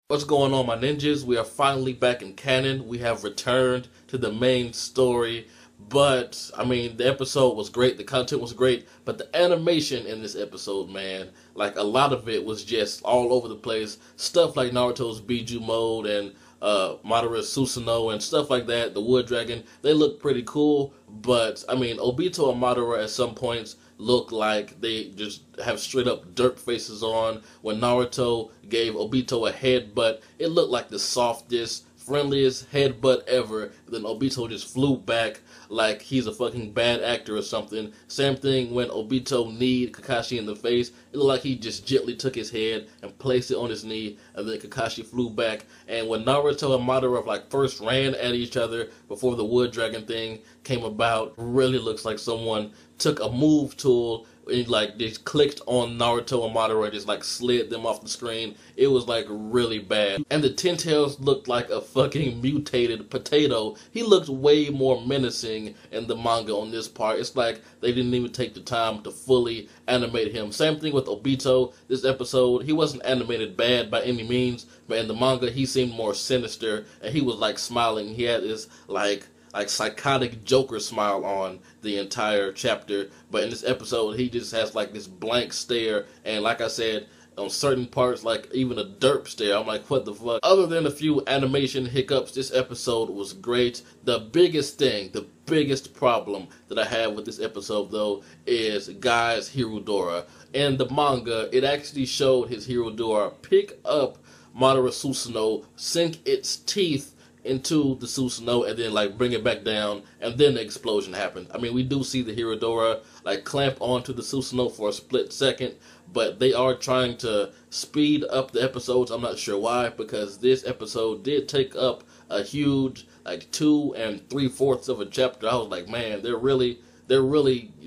What's going on, my ninjas? We are finally back in canon. We have returned to the main story. But, I mean, the episode was great. The content was great. But the animation in this episode, man, like a lot of it was just all over the place. Stuff like Naruto's Biju mode and Madara Susanoo and stuff like that. The Wood Dragon, they look pretty cool. But, I mean, Obito and Madara at some points look like they just have straight up derp faces on. When Naruto gave Obito a headbutt, it looked like the softest, friendliest headbutt ever. Then Obito just flew back like he's a fucking bad actor or something. Same thing when Obito kneed Kakashi in the face. It looked like he just gently took his head and placed it on his knee, and then Kakashi flew back. And when Naruto and Madara like first ran at each other before the Wood Dragon thing came about, really looks like someone took a move tool and like just clicked on Naruto and Madara and just like slid them off the screen. It was like really bad. And the Ten Tails looked like a fucking mutated potato. He looked way more menacing in the manga on this part. It's like they didn't even take the time to fully animate him. Same thing with Obito this episode. He wasn't animated bad by any means, but in the manga he seemed more sinister and he was like smiling. He had this like psychotic Joker smile on the entire chapter, but in this episode he just has like this blank stare, and like I said, on certain parts like even a derp stare. I'm like, what the fuck? Other than a few animation hiccups, this episode was great. The biggest thing, the biggest problem that I have with this episode though is Guy's Hirodora. In the manga, it actually showed his Hirodora pick up Madara Susanoo, sink its teeth into the Susanoo and then like bring it back down, and then the explosion happened. I mean, we do see the Hirodora like clamp onto the Susanoo for a split second, but they are trying to speed up the episodes. I'm not sure why, because this episode did take up a huge like 2 3/4 of a chapter. I was like, man, they're really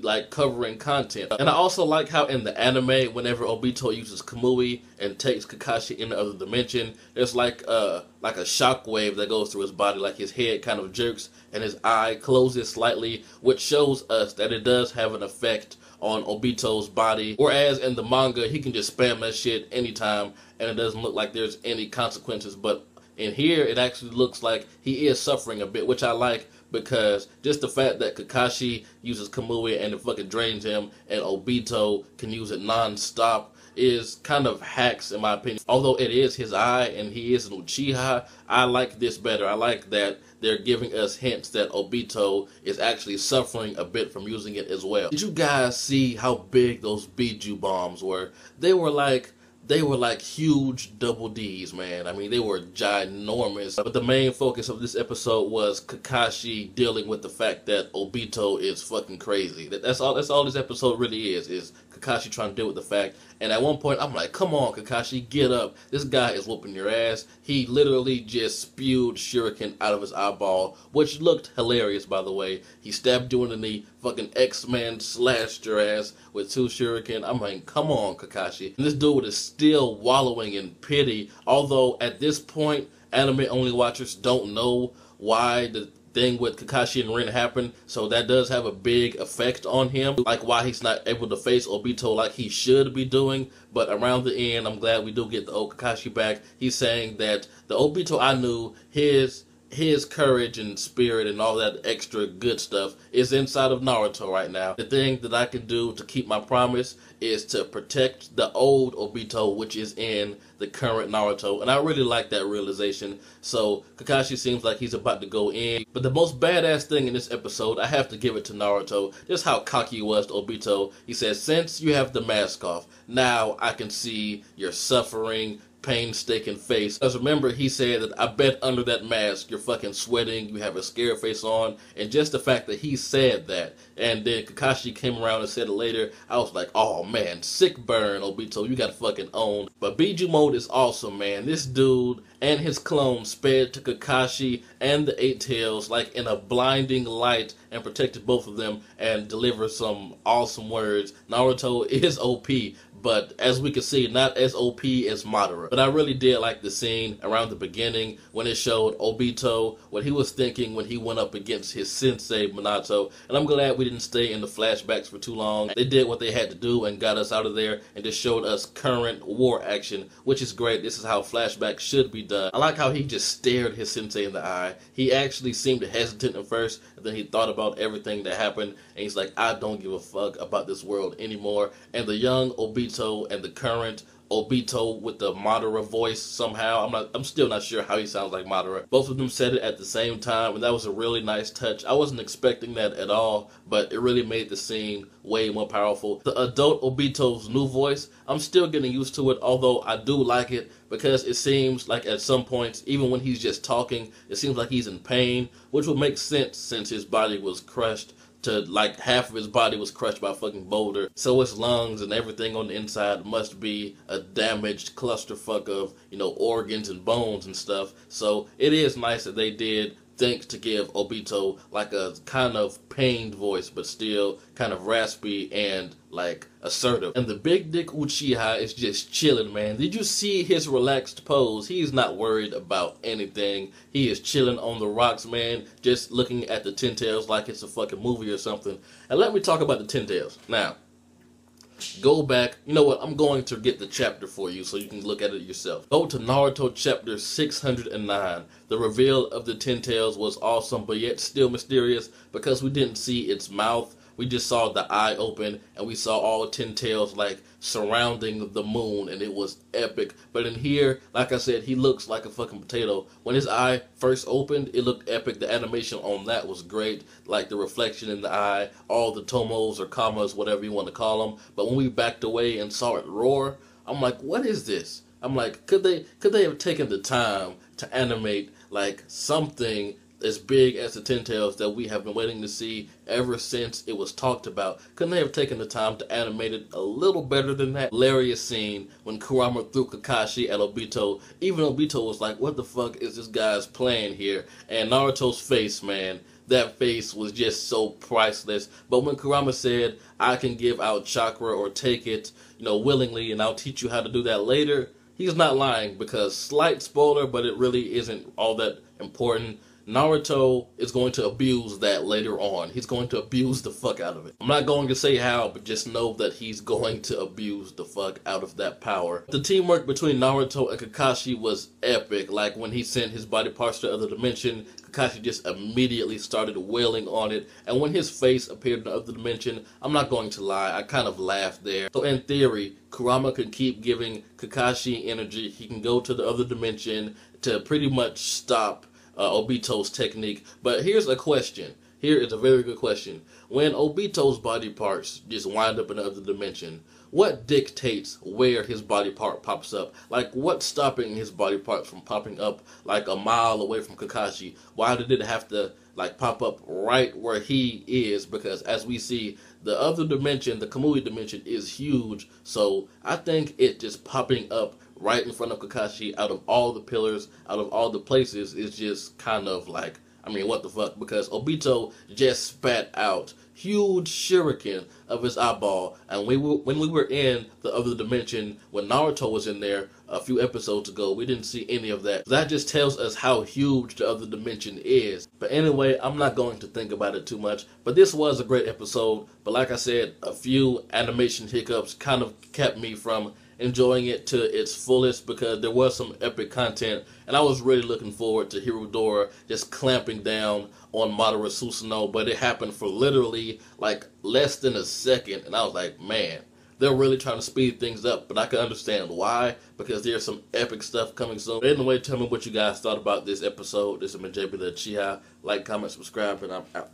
like covering content. And I also like how in the anime, whenever Obito uses Kamui and takes Kakashi in the other dimension, there's like a shockwave that goes through his body, like his head kind of jerks and his eye closes slightly, which shows us that it does have an effect on Obito's body. Whereas in the manga, he can just spam that shit anytime and it doesn't look like there's any consequences. But in here, it actually looks like he is suffering a bit, which I like, because just the fact that Kakashi uses Kamui and it fucking drains him, and Obito can use it non-stop, is kind of hacks in my opinion. Although it is his eye and he is an Uchiha, I like this better. I like that they're giving us hints that Obito is actually suffering a bit from using it as well. Did you guys see how big those Biju bombs were? They were like huge double D's, man. I mean, they were ginormous. But the main focus of this episode was Kakashi dealing with the fact that Obito is fucking crazy. That's all this episode really is Kakashi trying to deal with the fact. And at one point, I'm like, come on, Kakashi, get up. This guy is whooping your ass. He literally just spewed shuriken out of his eyeball, which looked hilarious, by the way. He stabbed you in the knee, fucking X-Men slashed your ass with 2 shuriken. I'm like, come on, Kakashi. And this dude is still wallowing in pity, although at this point, anime-only watchers don't know why the thing with Kakashi and Rin happened, so that does have a big effect on him, like why he's not able to face Obito like he should be doing. But around the end, I'm glad we do get the old Kakashi back. He's saying that the Obito I knew, his courage and spirit and all that extra good stuff is inside of Naruto right now. The thing that I can do to keep my promise is to protect the old Obito, which is in the current Naruto. And I really like that realization. So Kakashi seems like he's about to go in. But the most badass thing in this episode, I have to give it to Naruto. Just how cocky he was to Obito. He says, since you have the mask off, now I can see your suffering, painstaking face. Because remember, he said that I bet under that mask you're fucking sweating, you have a scared face on, and just the fact that he said that, and then Kakashi came around and said it later, I was like, oh man, sick burn, Obito, you got fucking owned. But Biju mode is awesome, man. This dude and his clone sped to Kakashi and the Eight Tails like in a blinding light and protected both of them and delivered some awesome words. Naruto is OP, but as we can see, not as OP as Madara. But I really did like the scene around the beginning when it showed Obito, what he was thinking when he went up against his sensei, Minato. And I'm glad we didn't stay in the flashbacks for too long. They did what they had to do and got us out of there and just showed us current war action, which is great. This is how flashbacks should be done. I like how he just stared his sensei in the eye. He actually seemed hesitant at first, and then he thought about everything that happened, and he's like, I don't give a fuck about this world anymore. And the young Obito and the current Obito with the Madara voice somehow. I'm still not sure how he sounds like Madara. Both of them said it at the same time, and that was a really nice touch. I wasn't expecting that at all, but it really made the scene way more powerful. The adult Obito's new voice, I'm still getting used to it, although I do like it because it seems like at some points, even when he's just talking, it seems like he's in pain, which would make sense since his body was crushed to like half of his body was crushed by a fucking boulder. So his lungs and everything on the inside must be a damaged clusterfuck of, organs and bones and stuff. So it is nice that they did things to give Obito like a kind of pained voice, but still kind of raspy and like assertive. And the big dick Uchiha is just chilling, man. Did you see his relaxed pose? He's not worried about anything. He is chilling on the rocks, man, just looking at the Ten Tails like it's a fucking movie or something. And let me talk about the Ten Tails. Now, go back. You know what? I'm going to get the chapter for you so you can look at it yourself. Go to Naruto chapter 609. The reveal of the Ten Tails was awesome, but yet still mysterious because we didn't see its mouth. We just saw the eye open, and we saw all 10 tails like surrounding the moon, and it was epic. But in here, like I said, he looks like a fucking potato. When his eye first opened, it looked epic. The animation on that was great, like the reflection in the eye, all the tomos or commas, whatever you want to call them. But when we backed away and saw it roar, I'm like, what is this? I'm like, could they have taken the time to animate like something as big as the Ten Tails that we have been waiting to see ever since it was talked about? Couldn't they have taken the time to animate it a little better than that? Hilarious scene when Kurama threw Kakashi at Obito. Even Obito was like, what the fuck is this guy's plan here? And Naruto's face, man, that face was just so priceless. But when Kurama said, I can give out chakra or take it, willingly, and I'll teach you how to do that later, he's not lying, because slight spoiler, but it really isn't all that important. Naruto is going to abuse that later on. He's going to abuse the fuck out of it. I'm not going to say how, but just know that he's going to abuse the fuck out of that power. The teamwork between Naruto and Kakashi was epic. Like when he sent his body parts to the other dimension, Kakashi just immediately started wailing on it. And when his face appeared in the other dimension, I'm not going to lie, I kind of laughed there. So in theory, Kurama could keep giving Kakashi energy. He can go to the other dimension to pretty much stop Obito's technique. But here's a question. Here is a very good question. When Obito's body parts just wind up in another dimension, what dictates where his body part pops up? Like, what's stopping his body parts from popping up like a mile away from Kakashi? Why did it have to like pop up right where he is? Because as we see, the other dimension, the Kamui dimension, is huge. So I think it just popping up right in front of Kakashi out of all the pillars, out of all the places, is just kind of like, I mean, what the fuck? Because Obito just spat out huge shuriken of his eyeball, and when we were in the other dimension, when Naruto was in there a few episodes ago, we didn't see any of that. That just tells us how huge the other dimension is. But anyway, I'm not going to think about it too much, but this was a great episode. But like I said, a few animation hiccups kind of kept me from enjoying it to its fullest, because there was some epic content, and I was really looking forward to Hirodora just clamping down on Madara Susanoo, but it happened for literally like less than a second, and I was like, man, they're really trying to speed things up, but I can understand why, because there's some epic stuff coming soon. But anyway, tell me what you guys thought about this episode. This has been jbDAuchiha. Like, comment, subscribe, and I'm out.